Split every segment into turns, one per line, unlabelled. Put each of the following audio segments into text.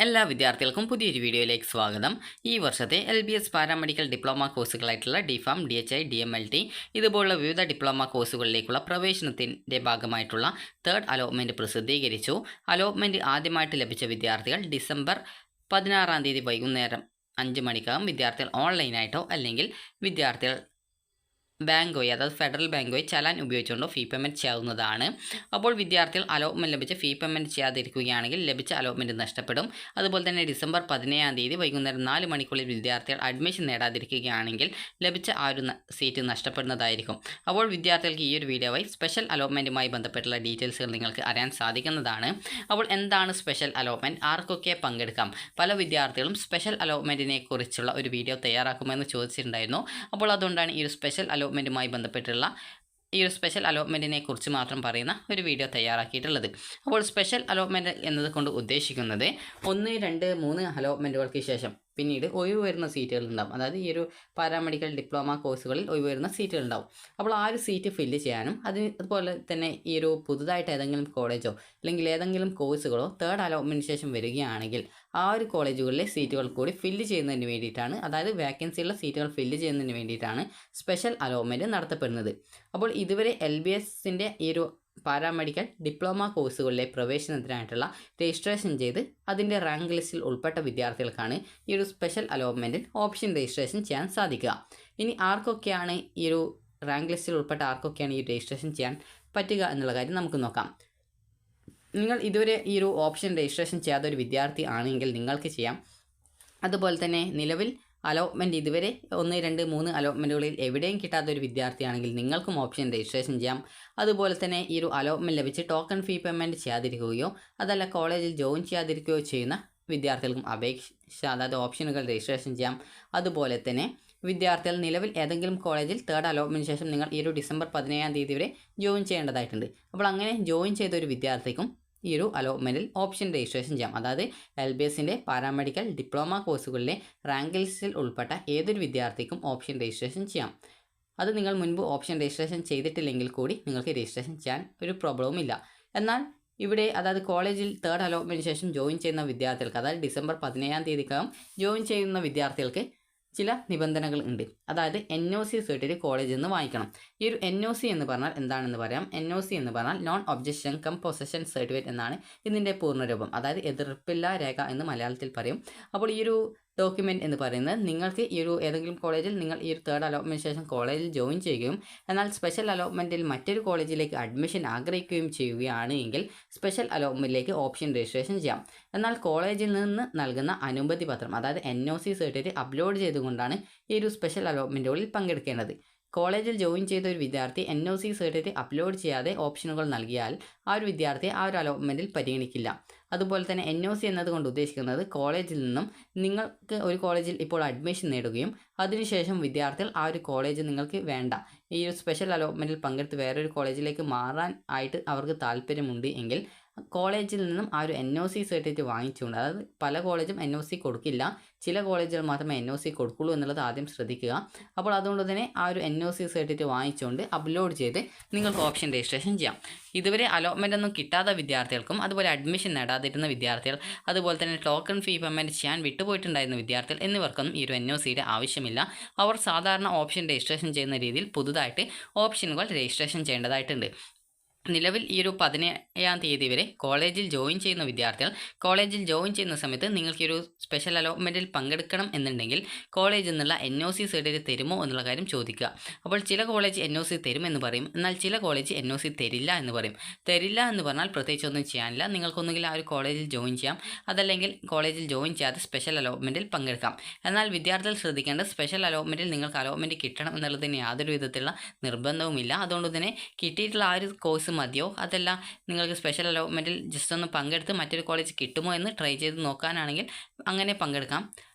എല്ലാ വിദ്യാർത്ഥികൾക്കും പുതിയൊരു വീഡിയോയിലേക്ക് സ്വാഗതം. ഈ വർഷത്തെ LBS പാരാമെഡിക്കൽ ഡിപ്ലോമ കോഴ്സുകളായിട്ടുള്ള DPharm, DHI, DMLT ഇതുപോലുള്ള വിവിധ ഡിപ്ലോമ കോഴ്സുകളിലേക്കുള്ള പ്രവേശനത്തിൻ്റെ ഭാഗമായിട്ടുള്ള തേർഡ് അലോട്ട്മെൻറ്റ് പ്രസിദ്ധീകരിച്ചു. അലോട്ട്മെൻറ്റ് ആദ്യമായിട്ട് ലഭിച്ച വിദ്യാർത്ഥികൾ ഡിസംബർ 16 വൈകുന്നേരം 5 മണിക്കകം വിദ്യാർത്ഥികൾ ഓൺലൈനായിട്ടോ അല്ലെങ്കിൽ വിദ്യാർത്ഥികൾ ബാങ്ക് വഴി, അതായത് ഫെഡറൽ ബാങ്ക് വഴി ചലാൻ ഉപയോഗിച്ചുകൊണ്ടോ ഫീ പേയ്മെൻറ്റ് ചെയ്യാവുന്നതാണ്. അപ്പോൾ വിദ്യാർത്ഥികൾ അലോട്ട്മെൻറ്റ് ലഭിച്ച ഫീ പേയ്മെൻറ്റ് ചെയ്യാതിരിക്കുകയാണെങ്കിൽ ലഭിച്ച അലോട്ട്മെൻറ്റ് നഷ്ടപ്പെടും. അതുപോലെ തന്നെ ഡിസംബർ 17 വൈകുന്നേരം 4 മണിക്കുള്ളിൽ വിദ്യാർത്ഥികൾ അഡ്മിഷൻ നേടാതിരിക്കുകയാണെങ്കിൽ ലഭിച്ച ആ ഒരു സീറ്റ് നഷ്ടപ്പെടുന്നതായിരിക്കും. അപ്പോൾ വിദ്യാർത്ഥികൾക്ക് ഈ ഒരു വീഡിയോ വഴി സ്പെഷ്യൽ അലോട്ട്മെൻറ്റുമായി ബന്ധപ്പെട്ടുള്ള ഡീറ്റെയിൽസുകൾ നിങ്ങൾക്ക് അറിയാൻ സാധിക്കുന്നതാണ്. അപ്പോൾ എന്താണ് സ്പെഷ്യൽ അലോട്ട്മെൻറ്റ്, ആർക്കൊക്കെ പങ്കെടുക്കാം? പല വിദ്യാർത്ഥികളും സ്പെഷ്യൽ അലോട്ട്മെൻറ്റിനെ കുറിച്ചുള്ള ഒരു വീഡിയോ തയ്യാറാക്കുമെന്ന് ചോദിച്ചിട്ടുണ്ടായിരുന്നു. അപ്പോൾ അതുകൊണ്ടാണ് ഈ ഒരു സ്പെഷ്യൽ അലോട്ട്മെൻറ്റുമായി ബന്ധപ്പെട്ടുള്ള ഈ ഒരു സ്പെഷ്യൽ അലോട്ട്മെൻറ്റിനെ കുറിച്ച് മാത്രം പറയുന്ന ഒരു വീഡിയോ തയ്യാറാക്കിയിട്ടുള്ളത്. അപ്പോൾ സ്പെഷ്യൽ അലോട്ട്മെൻറ്റ് എന്നതുകൊണ്ട് ഉദ്ദേശിക്കുന്നത് 1, 2, 3 അലോട്ട്മെൻറ്റുകൾക്ക് ശേഷം പിന്നീട് ഒഴിവ് വരുന്ന സീറ്റുകൾ ഉണ്ടാവും. അതായത് ഈ ഒരു പാരാമെഡിക്കൽ ഡിപ്ലോമ കോഴ്സുകളിൽ ഒഴിവ് വരുന്ന സീറ്റുകൾ ഉണ്ടാവും. അപ്പോൾ ആ ഒരു സീറ്റ് ഫില്ല് ചെയ്യാനും അതുപോലെ തന്നെ ഈ ഒരു പുതുതായിട്ട് ഏതെങ്കിലും കോളേജോ അല്ലെങ്കിൽ ഏതെങ്കിലും കോഴ്സുകളോ തേർഡ് അലോട്ട്മെൻറ്റിന് ശേഷം വരികയാണെങ്കിൽ ആ ഒരു കോളേജുകളിലെ സീറ്റുകൾ കൂടി ഫില്ല് ചെയ്യുന്നതിന് വേണ്ടിയിട്ടാണ്, അതായത് വേക്കൻസിയുള്ള സീറ്റുകൾ ഫില്ല് ചെയ്യുന്നതിന് വേണ്ടിയിട്ടാണ് സ്പെഷ്യൽ അലോട്ട്മെൻറ്റ് നടത്തപ്പെടുന്നത്. അപ്പോൾ ഇതുവരെ LBSൻ്റെ ഈ ഒരു പാരാമെഡിക്കൽ ഡിപ്ലോമ കോഴ്സുകളിലെ പ്രവേശനത്തിനായിട്ടുള്ള രജിസ്ട്രേഷൻ ചെയ്ത് അതിൻ്റെ റാങ്ക് ലിസ്റ്റിൽ ഉൾപ്പെട്ട വിദ്യാർത്ഥികൾക്കാണ് ഈ ഒരു സ്പെഷ്യൽ അലോട്ട്മെൻറ്റിൽ ഓപ്ഷൻ രജിസ്ട്രേഷൻ ചെയ്യാൻ സാധിക്കുക. ഇനി ആർക്കൊക്കെയാണ് ഈ ഒരു റാങ്ക് ലിസ്റ്റിൽ ഉൾപ്പെട്ട ആർക്കൊക്കെയാണ് ഈ രജിസ്ട്രേഷൻ ചെയ്യാൻ പറ്റുക എന്നുള്ള കാര്യം നമുക്ക് നോക്കാം. നിങ്ങൾ ഇതുവരെ ഈ ഒരു ഓപ്ഷൻ രജിസ്ട്രേഷൻ ചെയ്യാത്ത ഒരു വിദ്യാർത്ഥി ആണെങ്കിൽ നിങ്ങൾക്ക് ചെയ്യാം. അതുപോലെ തന്നെ നിലവിൽ അലോട്ട്മെൻറ്റ് ഇതുവരെ 1, 2, 3 അലോട്ട്മെൻറ്റുകളിൽ എവിടെയും കിട്ടാത്ത ഒരു വിദ്യാർത്ഥിയാണെങ്കിൽ നിങ്ങൾക്കും ഓപ്ഷൻ രജിസ്ട്രേഷൻ ചെയ്യാം. അതുപോലെ തന്നെ ഈ ഒരു അലോട്ട്മെൻറ്റ് ലഭിച്ച് ടോക്കൺ ഫീ പേയ്മെൻറ്റ് ചെയ്യാതിരിക്കുകയോ അതല്ല കോളേജിൽ ജോയിൻ ചെയ്യാതിരിക്കുകയോ ചെയ്യുന്ന വിദ്യാർത്ഥികൾക്കും അതായത് ഓപ്ഷനുകൾ രജിസ്ട്രേഷൻ ചെയ്യാം. അതുപോലെ തന്നെ വിദ്യാർത്ഥികൾ നിലവിൽ ഏതെങ്കിലും കോളേജിൽ തേർഡ് അലോട്ട്മെൻറ്റിന് ശേഷം നിങ്ങൾ ഈ ഒരു ഡിസംബർ 17 വരെ ജോയിൻ ചെയ്യേണ്ടതായിട്ടുണ്ട്. അപ്പോൾ അങ്ങനെ ജോയിൻ ചെയ്ത ഒരു വിദ്യാർത്ഥിക്കും ഈ ഒരു അലോട്ട്മെൻറ്റിൽ ഓപ്ഷൻ രജിസ്ട്രേഷൻ ചെയ്യാം. അതായത് LBSൻ്റെ പാരാമെഡിക്കൽ ഡിപ്ലോമ കോഴ്സുകളിലെ റാങ്ക് ലിസ്റ്റിൽ ഉൾപ്പെട്ട ഏതൊരു വിദ്യാർത്ഥിക്കും ഓപ്ഷൻ രജിസ്ട്രേഷൻ ചെയ്യാം. അത് നിങ്ങൾ മുൻപ് ഓപ്ഷൻ രജിസ്ട്രേഷൻ ചെയ്തിട്ടില്ലെങ്കിൽ കൂടി നിങ്ങൾക്ക് രജിസ്ട്രേഷൻ ചെയ്യാൻ ഒരു പ്രോബ്ലവും ഇല്ല. എന്നാൽ ഇവിടെ അതായത് കോളേജിൽ തേർഡ് അലോട്ട്മെൻറ്റിന് ശേഷം ജോയിൻ ചെയ്യുന്ന വിദ്യാർത്ഥികൾക്ക്, അതായത് ഡിസംബർ 17 ജോയിൻ ചെയ്യുന്ന വിദ്യാർത്ഥികൾക്ക് ചില നിബന്ധനകൾ ഉണ്ട്. അതായത് NOC സർട്ടിഫിക്കറ്റ് കോളേജിൽ നിന്ന് വാങ്ങിക്കണം. ഈ ഒരു NOC എന്ന് പറഞ്ഞാൽ എന്താണെന്ന് പറയാം. NOC എന്ന് പറഞ്ഞാൽ non objection cum possession certificate എന്നാണ് ഇതിൻ്റെ പൂർണ്ണരൂപം. അതായത് എതിർപ്പില്ലാ രേഖ എന്ന് മലയാളത്തിൽ പറയും. അപ്പോൾ ഈ ഒരു ഡോക്യുമെൻറ്റ് എന്ന് പറയുന്നത് നിങ്ങൾക്ക് ഈ ഒരു ഏതെങ്കിലും കോളേജിൽ നിങ്ങൾ ഈ ഒരു തേർഡ് അലോട്ട്മെൻറ്റിന് ശേഷം കോളേജിൽ ജോയിൻ ചെയ്യുകയും എന്നാൽ സ്പെഷ്യൽ അലോട്ട്മെൻറ്റിൽ മറ്റൊരു കോളേജിലേക്ക് അഡ്മിഷൻ ആഗ്രഹിക്കുകയും ചെയ്യുകയാണ് എങ്കിൽ സ്പെഷ്യൽ അലോട്ട്മെൻറ്റിലേക്ക് ഓപ്ഷൻ രജിസ്ട്രേഷൻ ചെയ്യാം. എന്നാൽ കോളേജിൽ നിന്ന് നൽകുന്ന അനുമതി പത്രം, അതായത് NOC സർട്ടിഫിക്കറ്റ് അപ്ലോഡ് ചെയ്തുകൊണ്ടാണ് ഈ ഒരു സ്പെഷ്യൽ അലോട്ട്മെൻറ്റുകളിൽ പങ്കെടുക്കേണ്ടത്. കോളേജിൽ ജോയിൻ ചെയ്ത ഒരു വിദ്യാർത്ഥി NOC സർട്ടിഫിക്കറ്റ് അപ്ലോഡ് ചെയ്യാതെ ഓപ്ഷനുകൾ നൽകിയാൽ ആ ഒരു വിദ്യാർത്ഥിയെ ആ ഒരു അലോട്ട്മെൻറ്റിൽ പരിഗണിക്കില്ല. അതുപോലെ തന്നെ NOC എന്നതുകൊണ്ട് ഉദ്ദേശിക്കുന്നത് കോളേജിൽ നിന്നും നിങ്ങൾക്ക് ഒരു കോളേജിൽ ഇപ്പോൾ അഡ്മിഷൻ നേടുകയും അതിനുശേഷം വിദ്യാർത്ഥികൾ ആ ഒരു കോളേജ് നിങ്ങൾക്ക് വേണ്ട, ഈ ഒരു സ്പെഷ്യൽ അലോട്ട്മെൻറ്റിൽ പങ്കെടുത്ത് വേറൊരു കോളേജിലേക്ക് മാറാൻ ആയിട്ട് അവർക്ക് താല്പര്യമുണ്ട് എങ്കിൽ കോളേജിൽ നിന്നും ആ ഒരു NOC സർട്ടിഫിക്കറ്റ് വാങ്ങിച്ചുകൊണ്ട്, അതായത് പല കോളേജും NOC കൊടുക്കില്ല, ചില കോളേജുകൾ മാത്രമേ NOC കൊടുക്കുള്ളൂ എന്നുള്ളത് ആദ്യം ശ്രദ്ധിക്കുക. അപ്പോൾ അതുകൊണ്ട് തന്നെ ആ ഒരു NOC സർട്ടിഫിക്കറ്റ് വാങ്ങിച്ചുകൊണ്ട് അപ്ലോഡ് ചെയ്ത് നിങ്ങൾക്ക് ഓപ്ഷൻ രജിസ്ട്രേഷൻ ചെയ്യാം. ഇതുവരെ അലോട്ട്മെൻ്റ് ഒന്നും കിട്ടാത്ത വിദ്യാർത്ഥികൾക്കും അതുപോലെ അഡ്മിഷൻ നേടാതിരുന്ന വിദ്യാർത്ഥികൾ അതുപോലെ തന്നെ ടോക്കൺ ഫീ പേയ്മെൻറ്റ് ചെയ്യാൻ വിട്ടുപോയിട്ടുണ്ടായിരുന്ന വിദ്യാർത്ഥികൾ എന്നിവർക്കൊന്നും ഈ ഒരു NOCയുടെ ആവശ്യമില്ല. അവർ സാധാരണ ഓപ്ഷൻ രജിസ്ട്രേഷൻ ചെയ്യുന്ന രീതിയിൽ പുതുതായിട്ട് ഓപ്ഷനുകൾ രജിസ്ട്രേഷൻ ചെയ്യേണ്ടതായിട്ടുണ്ട്. നിലവിൽ ഈ ഒരു 17 വരെ കോളേജിൽ ജോയിൻ ചെയ്യുന്ന വിദ്യാർത്ഥികൾ കോളേജിൽ ജോയിൻ ചെയ്യുന്ന സമയത്ത് നിങ്ങൾക്ക് ഈ ഒരു സ്പെഷ്യൽ അലോട്ട്മെൻറ്റിൽ പങ്കെടുക്കണം എന്നുണ്ടെങ്കിൽ കോളേജിൽ നിന്നുള്ള NOC സർട്ടിഫിക്കറ്റ് തരുമോ എന്നുള്ള കാര്യം ചോദിക്കുക. അപ്പോൾ ചില കോളേജ് NOC തരുമെന്ന് പറയും, എന്നാൽ ചില കോളേജ് NOC തരില്ല എന്ന് പറയും. തരില്ല എന്ന് പറഞ്ഞാൽ പ്രത്യേകിച്ചൊന്നും ചെയ്യാനില്ല. നിങ്ങൾക്കൊന്നുകിൽ ആ ഒരു കോളേജിൽ ജോയിൻ ചെയ്യാം, അതല്ലെങ്കിൽ കോളേജിൽ ജോയിൻ ചെയ്യാതെ സ്പെഷ്യൽ അലോട്ട്മെൻറ്റിൽ പങ്കെടുക്കാം. എന്നാൽ വിദ്യാർത്ഥികൾ ശ്രദ്ധിക്കേണ്ടത് സ്പെഷ്യൽ അലോട്ട്മെൻറ്റിൽ നിങ്ങൾക്ക് അലോട്ട്മെൻറ്റ് കിട്ടണം എന്നുള്ളതിന് യാതൊരു വിധത്തിലുള്ള നിർബന്ധവുമില്ല. അതുകൊണ്ട് തന്നെ കിട്ടിയിട്ടുള്ള ആ ഒരു കോഴ്സ് മതിയോ അതല്ല നിങ്ങൾക്ക് സ്പെഷ്യൽ അലോട്ട്മെൻറ്റിൽ ജസ്റ്റ് ഒന്ന് പങ്കെടുത്ത് മറ്റൊരു കോളേജ് കിട്ടുമോ എന്ന് ട്രൈ ചെയ്ത് നോക്കാനാണെങ്കിൽ അങ്ങനെ പങ്കെടുക്കാം.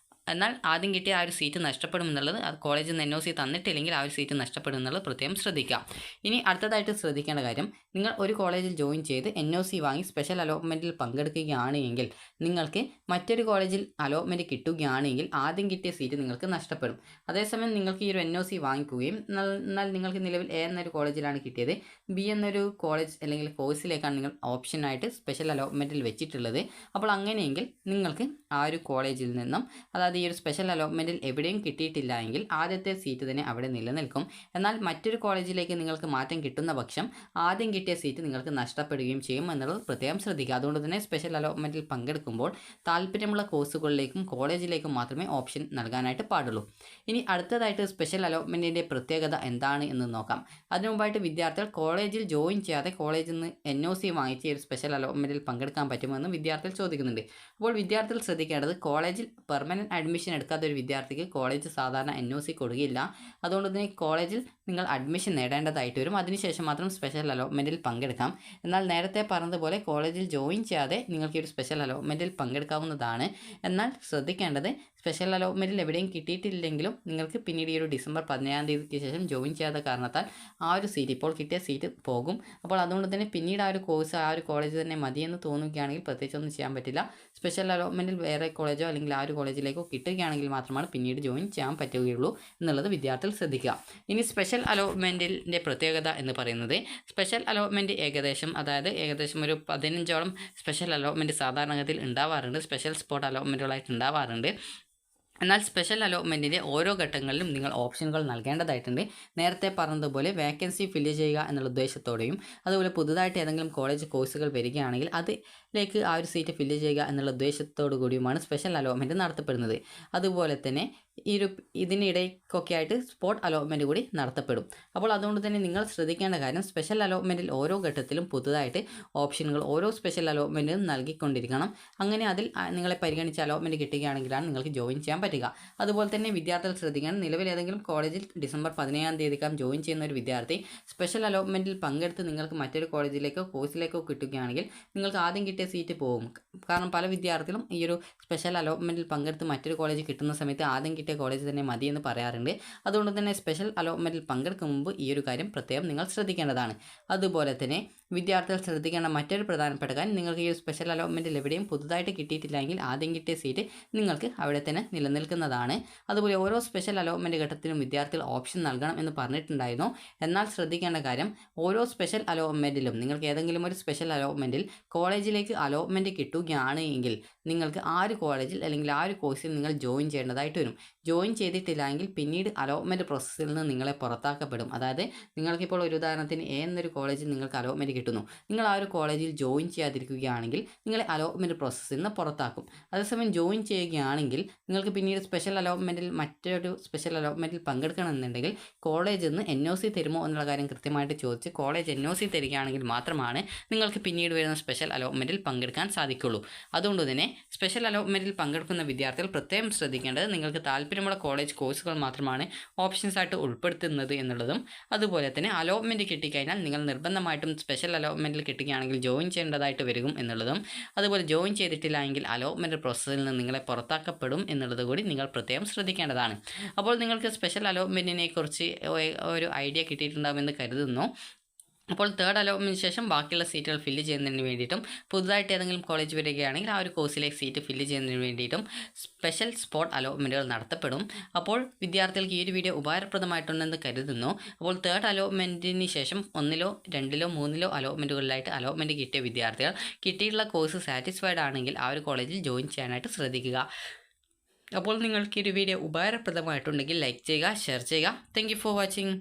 എന്നാൽ ആദ്യം കിട്ടിയ ആ ഒരു സീറ്റ് നഷ്ടപ്പെടും എന്നുള്ളത്, കോളേജിൽ നിന്ന് NOC തന്നിട്ടില്ലെങ്കിൽ ആ ഒരു സീറ്റ് നഷ്ടപ്പെടും എന്നുള്ളത് പ്രത്യേകം ശ്രദ്ധിക്കാം. ഇനി അടുത്തതായിട്ട് ശ്രദ്ധിക്കേണ്ട കാര്യം, നിങ്ങൾ ഒരു കോളേജിൽ ജോയിൻ ചെയ്ത് NOC വാങ്ങി സ്പെഷ്യൽ അലോട്ട്മെൻറ്റിൽ പങ്കെടുക്കുകയാണ് എങ്കിൽ നിങ്ങൾക്ക് മറ്റൊരു കോളേജിൽ അലോട്ട്മെൻറ്റ് കിട്ടുകയാണെങ്കിൽ ആദ്യം കിട്ടിയ സീറ്റ് നിങ്ങൾക്ക് നഷ്ടപ്പെടും. അതേസമയം നിങ്ങൾക്ക് ഈ ഒരു NOC വാങ്ങിക്കുകയും എന്നാൽ നിങ്ങൾക്ക് നിലവിൽ A എന്നൊരു കോളേജിലാണ് കിട്ടിയത്, B എന്നൊരു കോളേജ് അല്ലെങ്കിൽ കോഴ്സിലേക്കാണ് നിങ്ങൾ ഓപ്ഷനായിട്ട് സ്പെഷ്യൽ അലോട്ട്മെൻറ്റിൽ വെച്ചിട്ടുള്ളത്. അപ്പോൾ അങ്ങനെയെങ്കിൽ നിങ്ങൾക്ക് ആ ഒരു കോളേജിൽ നിന്നും, അതായത് ഈ ഒരു സ്പെഷ്യൽ അലോട്ട്മെൻറ്റിൽ എവിടെയും കിട്ടിയിട്ടില്ല എങ്കിൽ ആദ്യത്തെ സീറ്റ് തന്നെ അവിടെ നിലനിൽക്കും. എന്നാൽ മറ്റൊരു കോളേജിലേക്ക് നിങ്ങൾക്ക് മാറ്റം കിട്ടുന്ന പക്ഷം ആദ്യം കിട്ടിയ സീറ്റ് നിങ്ങൾക്ക് നഷ്ടപ്പെടുകയും ചെയ്യും എന്നുള്ളത് പ്രത്യേകം ശ്രദ്ധിക്കുക. അതുകൊണ്ട് തന്നെ സ്പെഷ്യൽ അലോട്ട്മെൻറ്റിൽ പങ്കെടുക്കുമ്പോൾ താല്പര്യമുള്ള കോഴ്സുകളിലേക്കും കോളേജിലേക്കും മാത്രമേ ഓപ്ഷൻ നൽകാനായിട്ട് പാടുള്ളൂ. ഇനി അടുത്തതായിട്ട് സ്പെഷ്യൽ അലോട്ട്മെൻറ്റിൻ്റെ പ്രത്യേകത എന്താണ് എന്ന് നോക്കാം. അതിനു മുമ്പായിട്ട് വിദ്യാർത്ഥികൾ കോളേജിൽ ജോയിൻ ചെയ്യാതെ കോളേജിൽ നിന്ന് NOC വാങ്ങിച്ച് ഒരു സ്പെഷ്യൽ അലോട്ട്മെൻറ്റിൽ പങ്കെടുക്കാൻ പറ്റുമെന്ന് വിദ്യാർത്ഥികൾ ചോദിക്കുന്നുണ്ട്. അപ്പോൾ വിദ്യാർത്ഥികൾ ശ്രദ്ധിക്കേണ്ടത്, കോളേജിൽ പെർമനൻറ്റ് അഡ്മിഷൻ എടുക്കാത്ത ഒരു വിദ്യാർത്ഥിക്ക് കോളേജ് സാധാരണ NOC കൊടുക്കുകയില്ല. അതുകൊണ്ട് തന്നെ കോളേജിൽ നിങ്ങൾ അഡ്മിഷൻ നേടേണ്ടതായിട്ട് വരും. അതിനുശേഷം മാത്രം സ്പെഷ്യൽ അലോട്ട്മെൻറ്റിൽ പങ്കെടുക്കാം. എന്നാൽ നേരത്തെ പറഞ്ഞതുപോലെ കോളേജിൽ ജോയിൻ ചെയ്യാതെ നിങ്ങൾക്ക് ഒരു സ്പെഷ്യൽ അലോട്ട്മെൻറ്റിൽ പങ്കെടുക്കാവുന്നതാണ്. എന്നാൽ ശ്രദ്ധിക്കേണ്ടത്, സ്പെഷ്യൽ അലോട്ട്മെൻറ്റിൽ എവിടെയും കിട്ടിയിട്ടില്ലെങ്കിലും നിങ്ങൾക്ക് പിന്നീട് ഈ ഒരു ഡിസംബർ 17-ാം തീയതിക്ക് ശേഷം ജോയിൻ ചെയ്യാത്ത കാരണത്താൽ ആ ഒരു സീറ്റ്, ഇപ്പോൾ കിട്ടിയ സീറ്റ് പോകും. അപ്പോൾ അതുകൊണ്ട് തന്നെ പിന്നീട് ആ ഒരു കോഴ്സ് ആ ഒരു കോളേജ് തന്നെ മതിയെന്ന് തോന്നുകയാണെങ്കിൽ പ്രത്യേകിച്ചൊന്നും ചെയ്യാൻ പറ്റില്ല. സ്പെഷ്യൽ അലോട്ട്മെൻറ്റിൽ വേറെ കോളേജോ അല്ലെങ്കിൽ ആ ഒരു കോളേജിലേക്കോ കിട്ടുകയാണെങ്കിൽ മാത്രമാണ് പിന്നീട് ജോയിൻ ചെയ്യാൻ പറ്റുകയുള്ളൂ എന്നുള്ളത് വിദ്യാർത്ഥികൾ ശ്രദ്ധിക്കുക. ഇനി സ്പെഷ്യൽ അലോട്ട്മെൻറ്റിൻ്റെ പ്രത്യേകത എന്ന് പറയുന്നത്, സ്പെഷ്യൽ അലോട്ട്മെൻറ്റ് ഏകദേശം ഒരു 15ഓളം സ്പെഷ്യൽ അലോട്ട്മെൻറ്റ് സാധാരണഗതിയിൽ ഉണ്ടാവാറുണ്ട്, സ്പെഷ്യൽ സ്പോട്ട് അലോട്ട്മെൻറ്റുകളായിട്ട് ഉണ്ടാവാറുണ്ട്. എന്നാൽ സ്പെഷ്യൽ അലോട്ട്മെൻറ്റിൻ്റെ ഓരോ ഘട്ടങ്ങളിലും നിങ്ങൾ ഓപ്ഷനുകൾ നൽകേണ്ടതായിട്ടുണ്ട്. നേരത്തെ പറഞ്ഞതുപോലെ വേക്കൻസി ഫില്ല് ചെയ്യുക എന്നുള്ള ഉദ്ദേശത്തോടെയും, അതുപോലെ പുതുതായിട്ട് ഏതെങ്കിലും കോളേജ് കോഴ്സുകൾ വരികയാണെങ്കിൽ അതിലേക്ക് ആ ഒരു സീറ്റ് ഫില്ല് ചെയ്യുക എന്നുള്ള ഉദ്ദേശത്തോടു കൂടിയുമാണ് സ്പെഷ്യൽ അലോട്ട്മെൻറ്റ് നടത്തപ്പെടുന്നത്. അതുപോലെ തന്നെ ഇതിനിടയ്ക്കൊക്കെ ആയിട്ട് സ്പോട്ട് അലോട്ട്മെൻറ്റ് കൂടി നടത്തപ്പെടും. അപ്പോൾ അതുകൊണ്ട് തന്നെ നിങ്ങൾ ശ്രദ്ധിക്കേണ്ട കാര്യം, സ്പെഷ്യൽ അലോട്ട്മെൻറ്റിൽ ഓരോ ഘട്ടത്തിലും പുതുതായിട്ട് ഓപ്ഷനുകൾ ഓരോ സ്പെഷ്യൽ അലോട്ട്മെൻറ്റിനും നൽകിക്കൊണ്ടിരിക്കണം. അങ്ങനെ അതിൽ നിങ്ങളെ പരിഗണിച്ച് അലോട്ട്മെൻറ്റ് കിട്ടുകയാണെങ്കിലാണ് നിങ്ങൾക്ക് ജോയിൻ ചെയ്യാൻ പറ്റുക. അതുപോലെ തന്നെ വിദ്യാർത്ഥികൾ ശ്രദ്ധിക്കണം, നിലവിൽ ഏതെങ്കിലും കോളേജിൽ ഡിസംബർ 17-ാം തീയതിക്കകം ജോയിൻ ചെയ്യുന്ന ഒരു വിദ്യാർത്ഥി സ്പെഷ്യൽ അലോട്ട്മെൻറ്റിൽ പങ്കെടുത്ത് നിങ്ങൾക്ക് മറ്റൊരു കോളേജിലേക്കോ കോഴ്സിലേക്കോ കിട്ടുകയാണെങ്കിൽ നിങ്ങൾക്ക് ആദ്യം കിട്ടിയ സീറ്റ് പോകും. കാരണം പല വിദ്യാർത്ഥികളും ഈ ഒരു സ്പെഷ്യൽ അലോട്ട്മെൻറ്റിൽ പങ്കെടുത്ത് മറ്റൊരു കോളേജ് കിട്ടുന്ന സമയത്ത് ആദ്യം കിട്ടിയ കോളേജ് തന്നെ മതിയെന്ന് പറയാറുണ്ട്. അതുകൊണ്ട് തന്നെ സ്പെഷ്യൽ അലോട്ട്മെൻറ്റിൽ പങ്കെടുക്കും മുമ്പ് ഈ ഒരു കാര്യം പ്രത്യേകം നിങ്ങൾ ശ്രദ്ധിക്കേണ്ടതാണ്. അതുപോലെ തന്നെ വിദ്യാർത്ഥികൾ ശ്രദ്ധിക്കേണ്ട മറ്റൊരു പ്രധാനപ്പെട്ട കാര്യം, നിങ്ങൾക്ക് ഈ സ്പെഷ്യൽ അലോട്ട്മെൻറ്റിൽ എവിടെയും പുതുതായിട്ട് കിട്ടിയിട്ടില്ലെങ്കിൽ ആദ്യം കിട്ടിയ സീറ്റ് നിങ്ങൾക്ക് അവിടെ തന്നെ നിലനിൽക്കുന്നതാണ്. അതുപോലെ ഓരോ സ്പെഷ്യൽ അലോട്ട്മെൻറ്റ് ഘട്ടത്തിലും വിദ്യാർത്ഥികൾ ഓപ്ഷൻ നൽകണം എന്ന് പറഞ്ഞിട്ടുണ്ടായിരുന്നു. എന്നാൽ ശ്രദ്ധിക്കേണ്ട കാര്യം, ഓരോ സ്പെഷ്യൽ അലോട്ട്മെൻറ്റിലും നിങ്ങൾക്ക് ഏതെങ്കിലും ഒരു സ്പെഷ്യൽ അലോട്ട്മെൻറ്റിൽ കോളേജിലേക്ക് അലോട്ട്മെൻറ്റ് കിട്ടുകയാണ് എങ്കിൽ നിങ്ങൾക്ക് ആ ഒരു കോളേജിൽ അല്ലെങ്കിൽ ആ ഒരു കോഴ്സിൽ നിങ്ങൾ ജോയിൻ ചെയ്യേണ്ടതായിട്ട് വരും. ജോയിൻ ചെയ്തിട്ടില്ല എങ്കിൽ പിന്നീട് അലോട്ട്മെൻറ്റ് പ്രോസസ്സിൽ നിന്ന് നിങ്ങളെ പുറത്താക്കപ്പെടും. അതായത് നിങ്ങൾക്കിപ്പോൾ ഒരു ഉദാഹരണത്തിന് A എന്നൊരു കോളേജിൽ നിങ്ങൾക്ക് അലോട്ട്മെൻറ്റ് കിട്ടുന്നു, നിങ്ങൾ ആ ഒരു കോളേജിൽ ജോയിൻ ചെയ്യാതിരിക്കുകയാണെങ്കിൽ നിങ്ങളെ അലോട്ട്മെൻറ്റ് പ്രോസസ്സിൽ നിന്ന് പുറത്താക്കും. അതേസമയം ജോയിൻ ചെയ്യുകയാണെങ്കിൽ നിങ്ങൾക്ക് പിന്നീട് സ്പെഷ്യൽ അലോട്ട്മെൻറ്റിൽ മറ്റൊരു സ്പെഷ്യൽ അലോട്ട്മെൻറ്റിൽ പങ്കെടുക്കണമെന്നുണ്ടെങ്കിൽ കോളേജിൽ നിന്ന് NOC തരുമോ എന്നുള്ള കാര്യം കൃത്യമായിട്ട് ചോദിച്ച് കോളേജ് NOC തരികയാണെങ്കിൽ മാത്രമാണ് നിങ്ങൾക്ക് പിന്നീട് വരുന്ന സ്പെഷ്യൽ അലോട്ട്മെൻറ്റിൽ പങ്കെടുക്കാൻ സാധിക്കുള്ളൂ. അതുകൊണ്ട് തന്നെ സ്പെഷ്യൽ അലോട്ട്മെൻറ്റിൽ പങ്കെടുക്കുന്ന വിദ്യാർത്ഥികൾ പ്രത്യേകം ശ്രദ്ധിക്കേണ്ടത്, നിങ്ങൾക്ക് താല്പര്യമുള്ള കോളേജ് കോഴ്സുകൾ മാത്രമാണ് ഓപ്ഷൻസായിട്ട് ഉൾപ്പെടുത്തുന്നത് എന്നുള്ളതും, അതുപോലെ തന്നെ അലോട്ട്മെൻറ്റ് കിട്ടിക്കഴിഞ്ഞാൽ നിങ്ങൾ നിർബന്ധമായിട്ടും സ്പെഷ്യൽ അലോട്ട്മെൻറ്റിൽ കിട്ടുകയാണെങ്കിൽ ജോയിൻ ചെയ്യേണ്ടതായിട്ട് വരും എന്നുള്ളതും, അതുപോലെ ജോയിൻ ചെയ്തിട്ടില്ല എങ്കിൽ അലോട്ട്മെൻറ്റ് പ്രോസസ്സിൽ നിന്ന് നിങ്ങളെ പുറത്താക്കപ്പെടും എന്നുള്ളത് കൂടി നിങ്ങൾ പ്രത്യേകം ശ്രദ്ധിക്കേണ്ടതാണ്. അപ്പോൾ നിങ്ങൾക്ക് സ്പെഷ്യൽ അലോട്ട്മെൻറ്റിനെ കുറിച്ച് ഒരു ഐഡിയ കിട്ടിയിട്ടുണ്ടാകുമെന്ന് കരുതുന്നു. അപ്പോൾ തേർഡ് അലോട്ട്മെൻറ്റിന് ശേഷം ബാക്കിയുള്ള സീറ്റുകൾ ഫില്ല് ചെയ്യുന്നതിന് വേണ്ടിയിട്ടും, പുതുതായിട്ട് ഏതെങ്കിലും കോളേജ് വരികയാണെങ്കിൽ ആ ഒരു കോഴ്സിലേക്ക് സീറ്റ് ഫില്ല് ചെയ്യുന്നതിന് വേണ്ടിയിട്ടും സ്പെഷ്യൽ സ്പോട്ട് അലോട്ട്മെൻറ്റുകൾ നടത്തപ്പെടും. അപ്പോൾ വിദ്യാർത്ഥികൾക്ക് ഈ ഒരു വീഡിയോ ഉപകാരപ്രദമായിട്ടുണ്ടെന്ന് കരുതുന്നു. അപ്പോൾ തേർഡ് അലോട്ട്മെൻറ്റിന് ശേഷം 1-ലോ 2-ലോ 3-ലോ അലോട്ട്മെൻറ്റുകളിലായിട്ട് അലോട്ട്മെൻറ്റ് കിട്ടിയ വിദ്യാർത്ഥികൾ കിട്ടിയിട്ടുള്ള കോഴ്സ് സാറ്റിസ്ഫൈഡ് ആണെങ്കിൽ ആ ഒരു കോളേജിൽ ജോയിൻ ചെയ്യാനായിട്ട് ശ്രദ്ധിക്കുക. അപ്പോൾ നിങ്ങൾക്ക് ഈ ഒരു വീഡിയോ ഉപകാരപ്രദമായിട്ടുണ്ടെങ്കിൽ ലൈക്ക് ചെയ്യുക, ഷെയർ ചെയ്യുക. Thank you for watching.